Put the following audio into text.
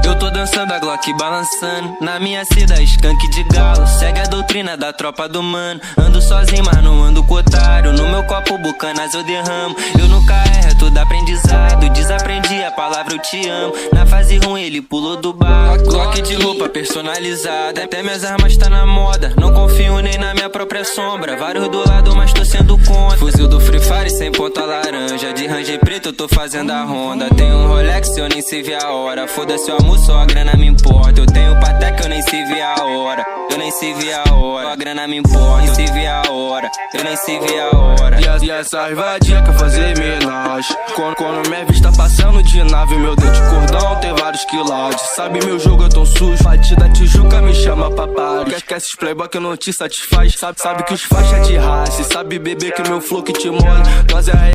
Eu tô dançando a Glock balançando na minha seda, skunk de galo. Segue a doutrina da tropa do mano. Ando sozinho, mas não ando com otário. No meu copo bucanas eu derramo. Eu nunca erro, é tudo aprendizado. Desaprendi a palavra eu te amo. Na fase ruim ele pulou do barco. Glock de roupa personalizada, até minhas armas tá na moda. Não confio nem na minha própria sombra. Vários do lado, mas tô sendo contra. Fuzil do Free Fire sem ponta laranja. De Ranger preto eu tô fazendo a ronda. Tenho um Rolex eu nem sei ver a hora. Foda-se o amor, só a grana me importa. Eu tenho Patek eu nem sei ver a hora. Eu nem sei ver a hora. A grana me importa, nem sei ver a hora. Eu nem sei ver a hora. E essas vadias quer fazer milagre. Quando minha vista passando de nave, meu dente cordão tem vários quilates. Sabe meu jogo é tão sujo, batida Tijuca me chama pra pare. Quer esses playboy que não te satisfaz. Sabe que os faixa de raça. Sabe beber que meu flow que te molha. Nós é